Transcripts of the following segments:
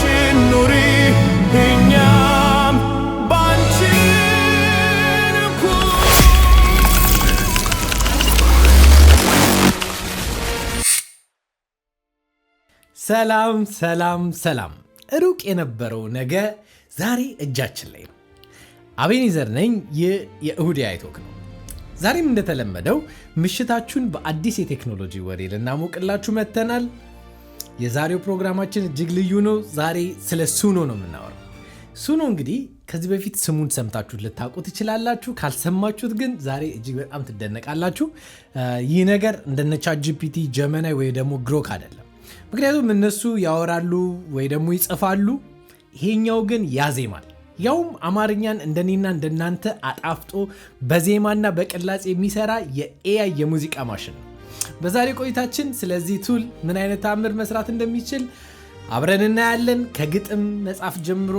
ብቻሽን ኑሪ እኛም ባንቺ ሰላም ሰላም ሰላም። ሩቅ የነበረው ነገ ዛሬ እጃችን ላይ ነው። አቤኔዘር ነኝ። ይህ የእሁድ AI ቶክ ነው። ዛሬም እንደተለመደው ምሽታችሁን በአዲስ የቴክኖሎጂ ወሬ ልናሞቅላችሁ መጥተናል። የዛሬው ፕሮግራማችን እጅግ ልዩ ነው። ዛሬ ስለ ሱኖ ነው የምናወራው። ሱኖ እንግዲህ ከዚህ በፊት ስሙን ሰምታችሁት ልታውቁ ትችላላችሁ። ካልሰማችሁት ግን ዛሬ እጅግ በጣም ትደነቃላችሁ። ይህ ነገር እንደነ ChatGPT፣ ጀመናይ ወይ ደግሞ ግሮክ አይደለም። ምክንያቱም እነሱ ያወራሉ ወይ ደግሞ ይጽፋሉ፣ ይሄኛው ግን ያዜማል። ያውም አማርኛን እንደኔና እንደናንተ አጣፍጦ በዜማና በቅላጽ የሚሰራ የኤአይ የሙዚቃ ማሽን ነው። በዛሬ ቆይታችን ስለዚህ ቱል ምን አይነት ተአምር መስራት እንደሚችል አብረን እናያለን። ከግጥም መጻፍ ጀምሮ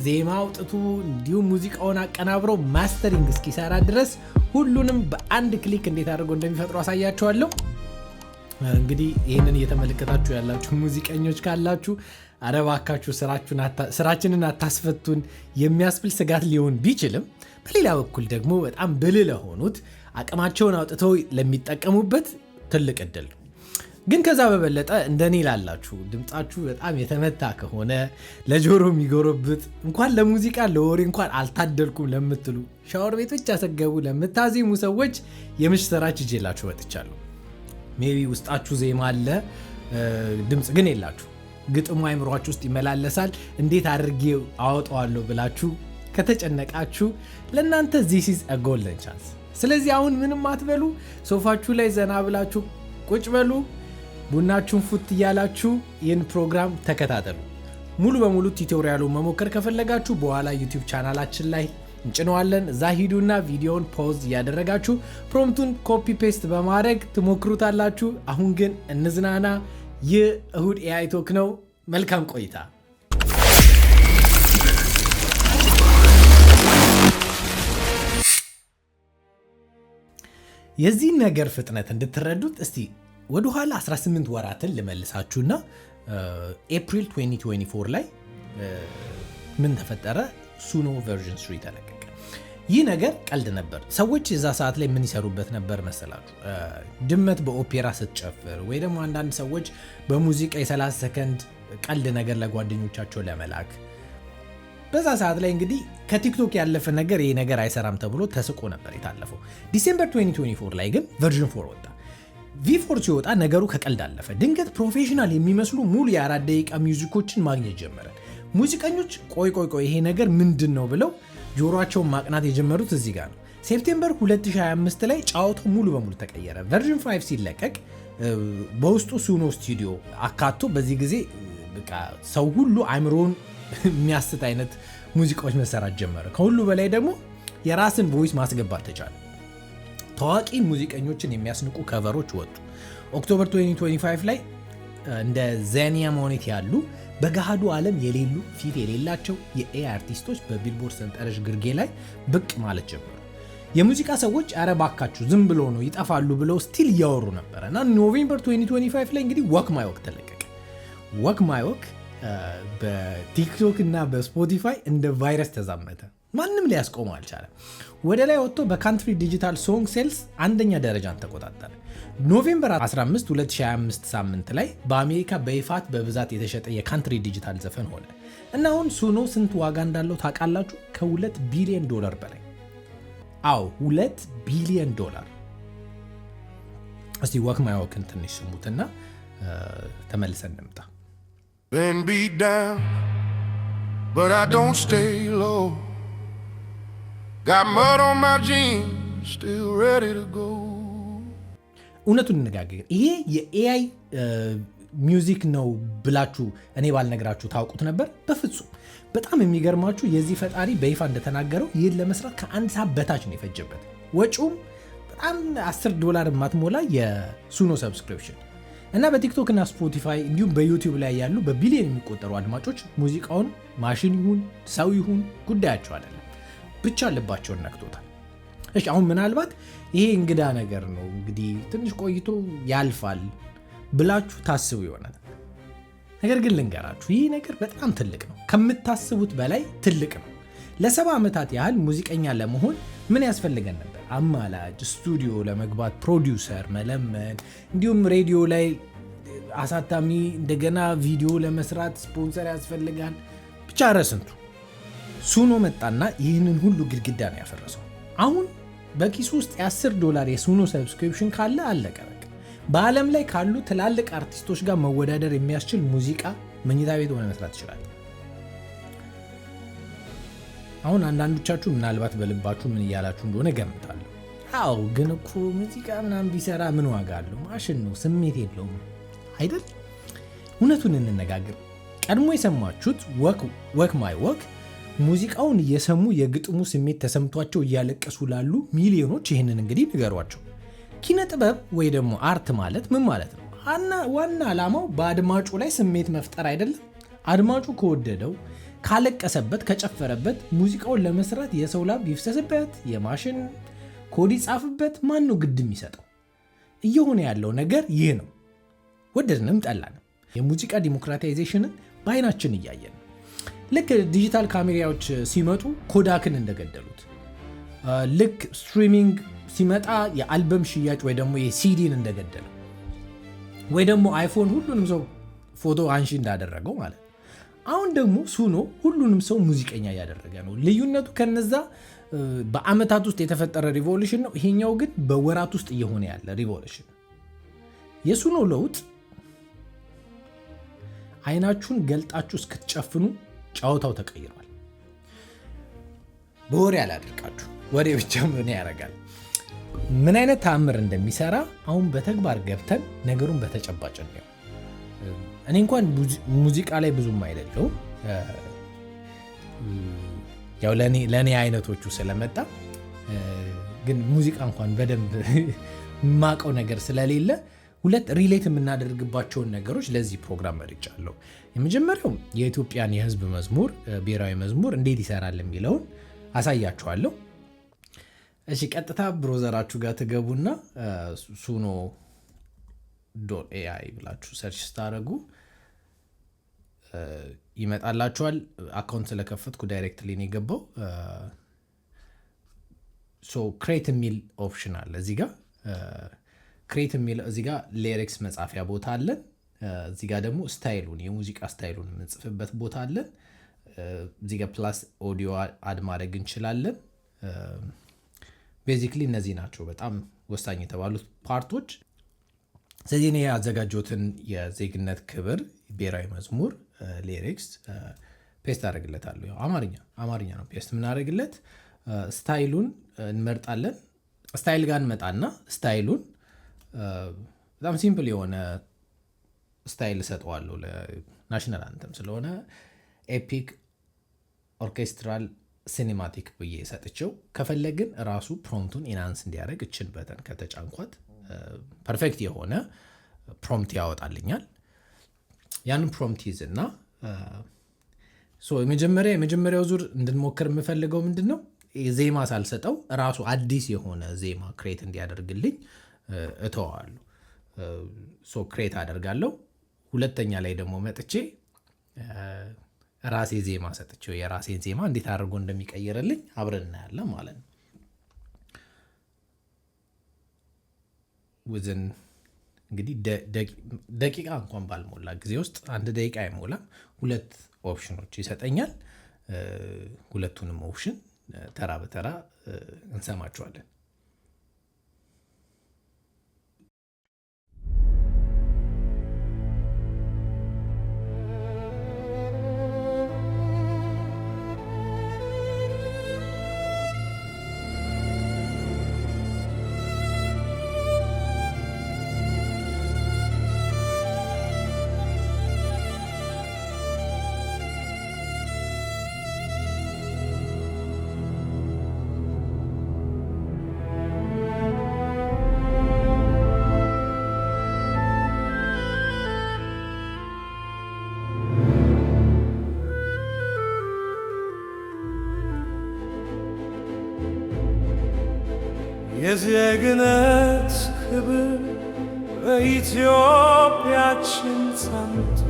ዜማ አውጥቶ እንዲሁም ሙዚቃውን አቀናብሮ ማስተሪንግ እስኪሰራ ድረስ ሁሉንም በአንድ ክሊክ እንዴት አድርጎ እንደሚፈጥሩ አሳያችኋለሁ። እንግዲህ ይህንን እየተመለከታችሁ ያላችሁ ሙዚቀኞች ካላችሁ አረባካችሁ ስራችንን አታስፈቱን የሚያስብል ስጋት ሊሆን ቢችልም፣ በሌላ በኩል ደግሞ በጣም ብልህ ለሆኑት አቅማቸውን አውጥተው ለሚጠቀሙበት ትልቅ እድል ነው። ግን ከዛ በበለጠ እንደኔ ላላችሁ ድምጻችሁ በጣም የተመታ ከሆነ ለጆሮ የሚጎረብጥ እንኳን ለሙዚቃ ለወሬ እንኳን አልታደልኩም ለምትሉ ሻወር ቤቶች ያሰገቡ ለምታዜሙ ሰዎች የምሽት ስራች ይዤላችሁ መጥቻለሁ። ሜቢ ውስጣችሁ ዜማ አለ፣ ድምፅ ግን የላችሁ። ግጥሙ አይምሯችሁ ውስጥ ይመላለሳል። እንዴት አድርጌ አወጣዋለሁ ብላችሁ ከተጨነቃችሁ ለእናንተ this is a golden chance። ስለዚህ አሁን ምንም አትበሉ፣ ሶፋችሁ ላይ ዘና ብላችሁ ቁጭ በሉ፣ ቡናችሁን ፉት እያላችሁ ይህን ፕሮግራም ተከታተሉ። ሙሉ በሙሉ ቱቶሪያሉን መሞከር ከፈለጋችሁ በኋላ ዩቲዩብ ቻናላችን ላይ እንጭነዋለን። እዛ ሂዱና ቪዲዮውን ፖዝ እያደረጋችሁ ፕሮምፕቱን ኮፒ ፔስት በማድረግ ትሞክሩታላችሁ። አሁን ግን እንዝናና። ይህ እሁድ AI ቶክ ነው። መልካም ቆይታ። የዚህ ነገር ፍጥነት እንድትረዱት እስቲ ወደኋላ 18 ወራትን ልመልሳችሁና ኤፕሪል 2024 ላይ ምን ተፈጠረ? ሱኖ ቨርዥን 3 ተለቀቀ። ይህ ነገር ቀልድ ነበር። ሰዎች የዛ ሰዓት ላይ ምን ይሰሩበት ነበር መሰላችሁ? ድመት በኦፔራ ስትጨፍር ወይ ደግሞ አንዳንድ ሰዎች በሙዚቃ የ30 ሰከንድ ቀልድ ነገር ለጓደኞቻቸው ለመላክ። በዛ ሰዓት ላይ እንግዲህ ከቲክቶክ ያለፈ ነገር ይሄ ነገር አይሰራም ተብሎ ተስቆ ነበር የታለፈው። ዲሴምበር 2024 ላይ ግን ቨርዥን 4 ወጣ። V4 ሲወጣ ነገሩ ከቀልድ አለፈ። ድንገት ፕሮፌሽናል የሚመስሉ ሙሉ የ4 ደቂቃ ሚውዚኮችን ማግኘት ጀመረ። ሙዚቀኞች ቆይ ይሄ ነገር ምንድን ነው ብለው ጆሮአቸውን ማቅናት የጀመሩት እዚህ ጋር ነው። ሴፕቴምበር 2025 ላይ ጫወታው ሙሉ በሙሉ ተቀየረ። ቨርዥን 5 ሲለቀቅ በውስጡ ሱኖ ስቱዲዮ አካቶ በዚህ ጊዜ በቃ ሰው ሁሉ አእምሮውን የሚያስት አይነት ሙዚቃዎች መሰራት ጀመረ። ከሁሉ በላይ ደግሞ የራስን ቮይስ ማስገባት ተቻለ። ታዋቂ ሙዚቀኞችን የሚያስንቁ ከቨሮች ወጡ። ኦክቶበር 2025 ላይ እንደ ዜኒያ ሞኔት ያሉ በገሃዱ ዓለም የሌሉ ፊት የሌላቸው የኤአይ አርቲስቶች በቢልቦርድ ሰንጠረዥ ግርጌ ላይ ብቅ ማለት ጀመሩ። የሙዚቃ ሰዎች አረ ባካችሁ ዝም ብሎ ነው ይጠፋሉ ብለው ስቲል እያወሩ ነበር እና ኖቬምበር 2025 ላይ እንግዲህ ወክ ማይ ወክ ተለቀቀ። ወክ ማይ ወክ በቲክቶክ እና በስፖቲፋይ እንደ ቫይረስ ተዛመተ። ማንም ሊያስቆመው አልቻለም። ወደ ላይ ወጥቶ በካንትሪ ዲጂታል ሶንግ ሴልስ አንደኛ ደረጃን ተቆጣጠረ። ኖቬምበር 15 2025 ሳምንት ላይ በአሜሪካ በይፋት በብዛት የተሸጠ የካንትሪ ዲጂታል ዘፈን ሆነ እና አሁን ሱኖ ስንት ዋጋ እንዳለው ታውቃላችሁ? $2 ቢሊዮን በላይ። አዎ $2 ቢሊዮን። እስቲ ወክ ማይ ወክን ትንሽ ስሙትና ተመልሰን እንምጣ። Been beat down, but I don't stay low. Got mud on my jeans, still ready to go. እውነቱን እንነጋገር። ይሄ የኤአይ ሚውዚክ ነው ብላችሁ እኔ ባልነግራችሁ ታውቁት ነበር? በፍጹም። በጣም የሚገርማችሁ የዚህ ፈጣሪ በይፋ እንደተናገረው ይህን ለመስራት ከአንድ ሰዓት በታች ነው የፈጀበት። ወጪውም በጣም $10 የማትሞላ የሱኖ ሰብስክሪፕሽን እና በቲክቶክ እና ስፖቲፋይ እንዲሁም በዩቲዩብ ላይ ያሉ በቢሊዮን የሚቆጠሩ አድማጮች ሙዚቃውን ማሽን ይሁን ሰው ይሁን ጉዳያቸው አይደለም፣ ብቻ ልባቸውን ነክቶታል። እሺ አሁን ምናልባት ይሄ እንግዳ ነገር ነው እንግዲህ ትንሽ ቆይቶ ያልፋል ብላችሁ ታስቡ ይሆናል። ነገር ግን ልንገራችሁ፣ ይህ ነገር በጣም ትልቅ ነው፣ ከምታስቡት በላይ ትልቅ ነው። ለ70 ዓመታት ያህል ሙዚቀኛ ለመሆን ምን ያስፈልገን ነበር? አማላጅ፣ ስቱዲዮ ለመግባት ፕሮዲውሰር መለመን፣ እንዲሁም ሬዲዮ ላይ አሳታሚ፣ እንደገና ቪዲዮ ለመስራት ስፖንሰር ያስፈልጋል። ብቻ ረስንቱ ሱኖ መጣና ይህንን ሁሉ ግድግዳ ነው ያፈረሰው። አሁን በኪሱ ውስጥ $10 የሱኖ ሰብስክሪፕሽን ካለ አለቀ በቃ። በዓለም ላይ ካሉ ትላልቅ አርቲስቶች ጋር መወዳደር የሚያስችል ሙዚቃ መኝታ ቤት ሆነ መስራት ይችላል። አሁን አንዳንዶቻችሁ ምናልባት በልባችሁ ምን እያላችሁ እንደሆነ ገምታለሁ። አዎ ግን እኮ ሙዚቃ ምናምን ቢሰራ ምን ዋጋ አለው? ማሽን ነው፣ ስሜት የለውም አይደል? እውነቱን እንነጋገር። ቀድሞ የሰማችሁት ወክ ማይ ወክ ሙዚቃውን እየሰሙ የግጥሙ ስሜት ተሰምቷቸው እያለቀሱ ላሉ ሚሊዮኖች ይህንን እንግዲህ ንገሯቸው። ኪነ ጥበብ ወይ ደግሞ አርት ማለት ምን ማለት ነው? ዋና ዓላማው በአድማጩ ላይ ስሜት መፍጠር አይደለም? አድማጩ ከወደደው፣ ካለቀሰበት፣ ከጨፈረበት ሙዚቃውን ለመስራት የሰው ላብ ይፍሰስበት፣ የማሽን ኮድ ይጻፍበት፣ ማን ነው ግድ የሚሰጠው? እየሆነ ያለው ነገር ይህ ነው። ወደድንም ጠላንም የሙዚቃ ዲሞክራታይዜሽንን በአይናችን እያየን፣ ልክ ዲጂታል ካሜራዎች ሲመጡ ኮዳክን እንደገደሉት፣ ልክ ስትሪሚንግ ሲመጣ የአልበም ሽያጭ ወይ ደግሞ የሲዲን እንደገደለው፣ ወይ ደግሞ አይፎን ሁሉንም ሰው ፎቶ አንሺ እንዳደረገው ማለት። አሁን ደግሞ ሱኖ ሁሉንም ሰው ሙዚቀኛ እያደረገ ነው። ልዩነቱ ከነዛ በአመታት ውስጥ የተፈጠረ ሪቮሉሽን ነው። ይሄኛው ግን በወራት ውስጥ እየሆነ ያለ ሪቮሉሽን። የሱኖ ለውጥ አይናችሁን ገልጣችሁ እስክትጨፍኑ ጨዋታው ተቀይሯል። በወሬ አላደርቃችሁ፣ ወሬ ብቻ ምን ያደርጋል? ምን አይነት ተአምር እንደሚሰራ አሁን በተግባር ገብተን ነገሩን በተጨባጭ ነው። እኔ እንኳን ሙዚቃ ላይ ብዙም አይደለው፣ ያው ለኔ አይነቶቹ ስለመጣ ግን ሙዚቃ እንኳን በደንብ ማቀው ነገር ስለሌለ ሁለት ሪሌት የምናደርግባቸውን ነገሮች ለዚህ ፕሮግራም መርጫለሁ። የመጀመሪያው የኢትዮጵያን የህዝብ መዝሙር ብሔራዊ መዝሙር እንዴት ይሰራል የሚለውን አሳያችኋለሁ። እሺ ቀጥታ ብሮዘራችሁ ጋር ትገቡና suno.ai ብላችሁ ሰርች ስታደርጉ ይመጣላችኋል። አካውንት ስለከፈትኩ ዳይሬክትሊ ነው የገባው። ክሬት የሚል ኦፕሽን አለ እዚህ ጋር። ክሬት የሚል እዚህ ጋር ሊሪክስ መጻፊያ ቦታ አለን። እዚህ ጋር ደግሞ ስታይሉን የሙዚቃ ስታይሉን የምንጽፍበት ቦታ አለን። እዚህ ጋር ፕላስ ኦዲዮ አድ ማድረግ እንችላለን። ቤዚክሊ እነዚህ ናቸው በጣም ወሳኝ የተባሉት ፓርቶች። ስለዚህ እኔ ያዘጋጀሁትን የዜግነት ክብር ብሔራዊ መዝሙር ሊሪክስ ፔስት አደርግለታለሁ። ያው አማርኛ ነው ፔስት የምናደርግለት። ስታይሉን እንመርጣለን። ስታይል ጋር እንመጣና ስታይሉን በጣም ሲምፕል የሆነ ስታይል እሰጠዋለሁ። ለናሽናል አንተም ስለሆነ ኤፒክ ኦርኬስትራል ሲኒማቲክ ብዬ ሰጥቼው፣ ከፈለግን ራሱ ፕሮምቱን ኢናንስ እንዲያደርግ እችን በተን ከተጫንኳት ፐርፌክት የሆነ ፕሮምፕት ያወጣልኛል። ያንን ፕሮምፕት ይዝና የመጀመሪያው ዙር እንድንሞክር የምፈልገው ምንድን ነው? ዜማ ሳልሰጠው ራሱ አዲስ የሆነ ዜማ ክሬት እንዲያደርግልኝ እተዋለሁ። ክሬት አደርጋለሁ። ሁለተኛ ላይ ደግሞ መጥቼ ራሴ ዜማ ሰጥቼው የራሴን ዜማ እንዴት አድርጎ እንደሚቀይርልኝ አብረን እናያለን ማለት ነው። ውዝን እንግዲህ ደቂቃ እንኳን ባልሞላ ጊዜ ውስጥ 1 ደቂቃ አይሞላም፣ 2 ኦፕሽኖች ይሰጠኛል። ሁለቱንም ኦፕሽን ተራ በተራ እንሰማቸዋለን። የዜግነት ክብር በኢትዮጵያችን ጸንቶ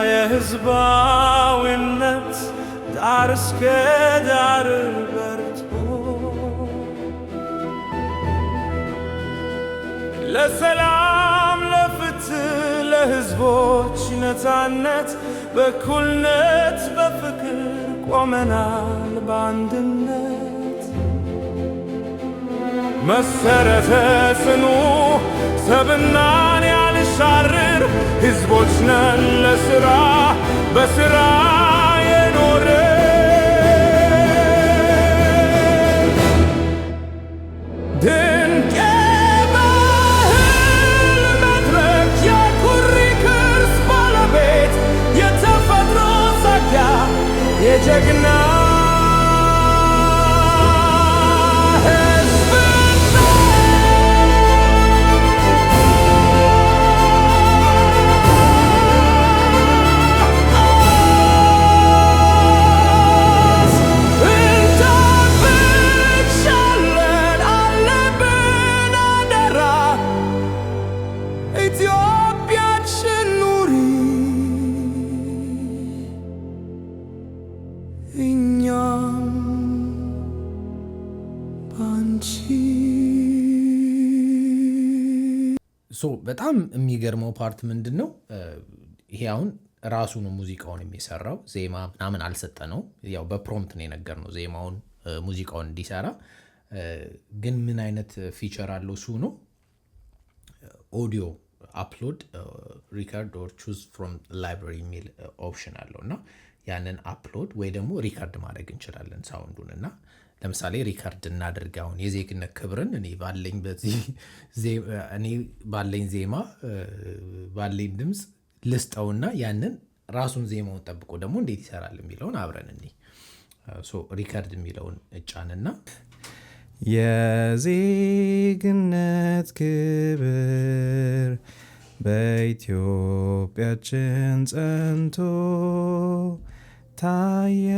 የሕዝባዊነት ዳር እስከ ዳር በርቶ ለሰላም ለፍትህ ለሕዝቦች ነፃነት በእኩልነት በፍቅር ቆመናል በአንድነት መሰረተ ጽኑ ሰብናን ያልሻርር ሕዝቦች ነን ለሥራ በሥራ የኖርን ድንቅ የባህል መድረክ የኩሪ ቅርስ ባለቤት የተፈጥሮ ጸጋ የጀግና በጣም የሚገርመው ፓርት ምንድን ነው? ይሄ አሁን ራሱ ነው ሙዚቃውን የሚሰራው። ዜማ ምናምን አልሰጠ ነው። ያው በፕሮምፕት ነው የነገር ነው ዜማውን ሙዚቃውን እንዲሰራ። ግን ምን አይነት ፊቸር አለው እሱ ነው ኦዲዮ አፕሎድ ሪካርድ ኦር ቹዝ ፍሮም ላይብራሪ የሚል ኦፕሽን አለው እና ያንን አፕሎድ ወይ ደግሞ ሪካርድ ማድረግ እንችላለን ሳውንዱን እና ለምሳሌ ሪካርድ እናድርግ። አሁን የዜግነት ክብርን እኔ ባለኝ ዜማ ባለኝ ድምፅ ልስጠውና ያንን ራሱን ዜማውን ጠብቆ ደግሞ እንዴት ይሰራል የሚለውን አብረን እኔ ሪካርድ የሚለውን እጫንና የዜግነት ክብር በኢትዮጵያችን ጸንቶ ታየ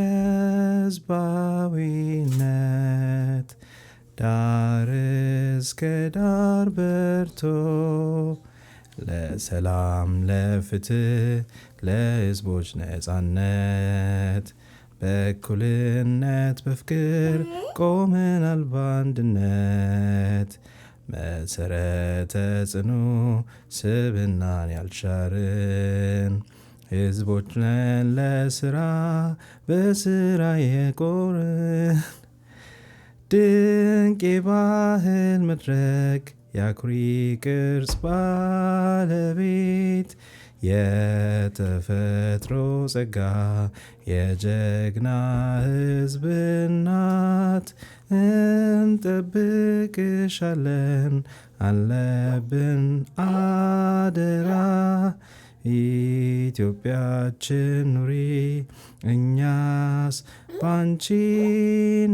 ሕዝባዊነት ዳር እስከ ዳር በርቶ ለሰላም ለፍትህ ለሕዝቦች ነፃነት በእኩልነት በፍቅር ቆመናል በአንድነት መሰረተ ጽኑ ስብናን ያልሻርን ሕዝቦች ነን ለሥራ በሥራ የቆርን ድንቅ የባህል መድረክ የአኩሪ ቅርጽ ባለቤት የተፈጥሮ ጸጋ የጀግና ሕዝብ እናት እንጠብቅሻለን አለብን አደራ ኢትዮጵያችን ኑሪ እኛስ ባንቺ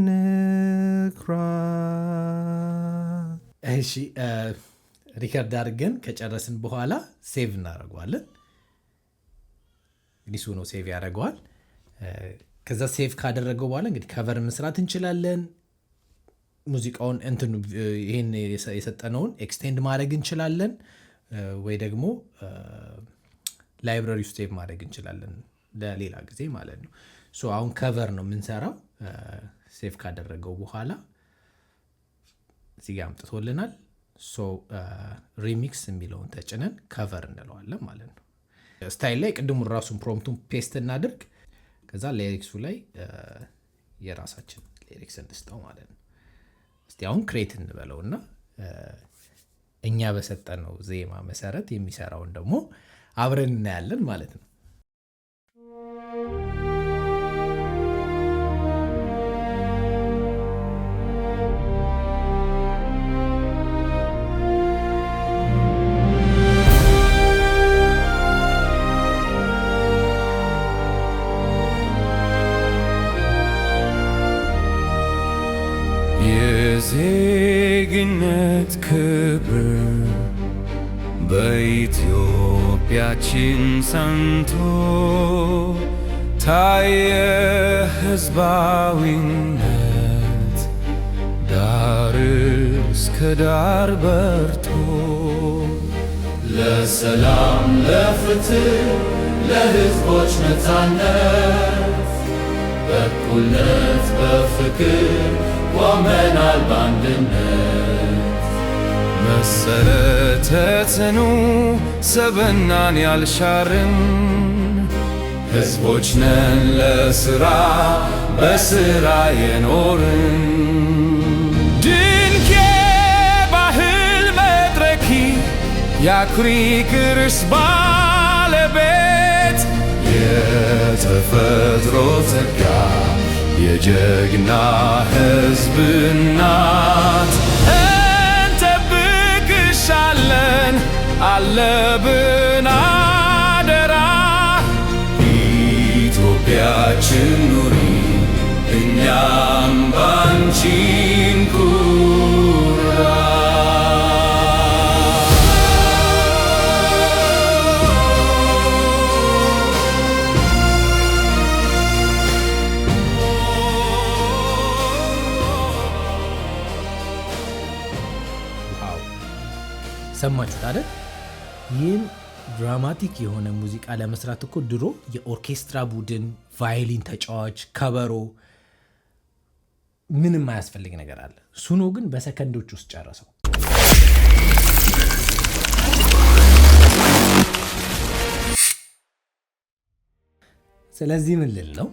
ንኩራ። እሺ ሪከርድ አድርገን ከጨረስን በኋላ ሴቭ እናደርገዋለን። እንግዲህ እሱ ነው ሴቭ ያደርገዋል። ከዛ ሴቭ ካደረገው በኋላ እንግዲህ ከቨር መስራት እንችላለን። ሙዚቃውን ይሄን የሰጠነውን ኤክስቴንድ ማድረግ እንችላለን ወይ ደግሞ ላይብራሪ ውስጥ ሴቭ ማድረግ እንችላለን ለሌላ ጊዜ ማለት ነው። አሁን ከቨር ነው የምንሰራው። ሴቭ ካደረገው በኋላ እዚህ ጋር አምጥቶልናል። ሪሚክስ የሚለውን ተጭነን ከቨር እንለዋለን ማለት ነው። ስታይል ላይ ቅድሙን ራሱን ፕሮምፕቱን ፔስት እናድርግ። ከዛ ሊሪክሱ ላይ የራሳችን ሊሪክስ እንስጠው ማለት ነው። እስቲ አሁን ክሬት እንበለውና እኛ በሰጠነው ዜማ መሰረት የሚሰራውን ደግሞ አብረን እናያለን ማለት ነው። የዜግነት ክብር በኢትዮጵያችን ጸንቶ ታየ ሕዝባዊነት ዳር እስከ ዳር በርቶ ለሰላም ለፍትህ ለሕዝቦች ነፃነት በእኩልነት በፍቅር ቆመናል በአንድነት። መሰረተ ጽኑ ሰብናን ያልሻርን ሕዝቦች ነን ለሥራ በሥራ የኖርን። ድንቅ የባህል መድረኪ የአኩሪ ቅርስ ባለቤት የተፈጥሮ ጸጋ የጀግና ሕዝብ እናት እንጠብቅሻለን አለብን አደራ። ኢትዮጵያችን ኑሪ እኛም ባንቺ እንኩራ። ሰማችሁት አይደል? ይህን ድራማቲክ የሆነ ሙዚቃ ለመስራት እኮ ድሮ የኦርኬስትራ ቡድን፣ ቫዮሊን ተጫዋች፣ ከበሮ ምንም አያስፈልግ ነገር አለ። ሱኖ ግን በሰከንዶች ውስጥ ጨረሰው። ስለዚህ ምን ልል ነው?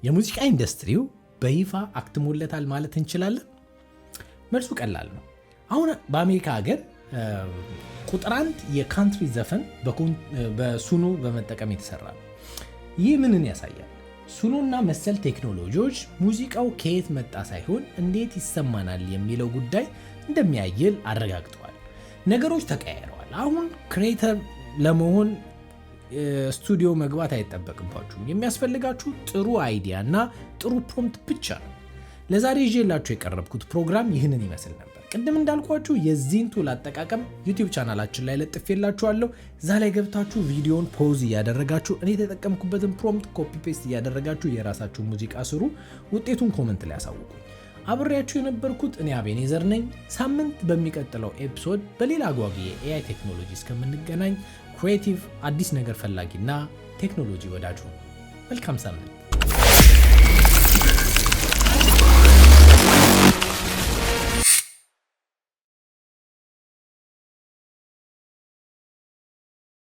የሙዚቃ ኢንዱስትሪው በይፋ አክትሞለታል ማለት እንችላለን? መልሱ ቀላል ነው። አሁን በአሜሪካ ሀገር ቁጥር 1 የካንትሪ ዘፈን በሱኖ በመጠቀም የተሰራ ነው። ይህ ምንን ያሳያል? ሱኖና መሰል ቴክኖሎጂዎች ሙዚቃው ከየት መጣ ሳይሆን እንዴት ይሰማናል የሚለው ጉዳይ እንደሚያይል አረጋግጠዋል። ነገሮች ተቀያይረዋል። አሁን ክሬተር ለመሆን ስቱዲዮ መግባት አይጠበቅባችሁም። የሚያስፈልጋችሁ ጥሩ አይዲያ እና ጥሩ ፕሮምፕት ብቻ ነው። ለዛሬ ይዤላችሁ የቀረብኩት ፕሮግራም ይህንን ይመስል ነበር። ቅድም እንዳልኳችሁ የዚህን ቱል አጠቃቀም ዩቲዩብ ቻናላችን ላይ ለጥፌላችኋለሁ። እዛ ላይ ገብታችሁ ቪዲዮን ፖዝ እያደረጋችሁ እኔ የተጠቀምኩበትን ፕሮምፕት ኮፒ ፔስት እያደረጋችሁ የራሳችሁ ሙዚቃ ስሩ። ውጤቱን ኮመንት ላይ አሳውቁኝ። አብሬያችሁ የነበርኩት እኔ አቤኔዘር ነኝ። ሳምንት በሚቀጥለው ኤፒሶድ በሌላ አጓጊ የኤአይ ቴክኖሎጂ እስከምንገናኝ ክሬቲቭ፣ አዲስ ነገር ፈላጊና ቴክኖሎጂ ወዳጁ። መልካም ሳምንት።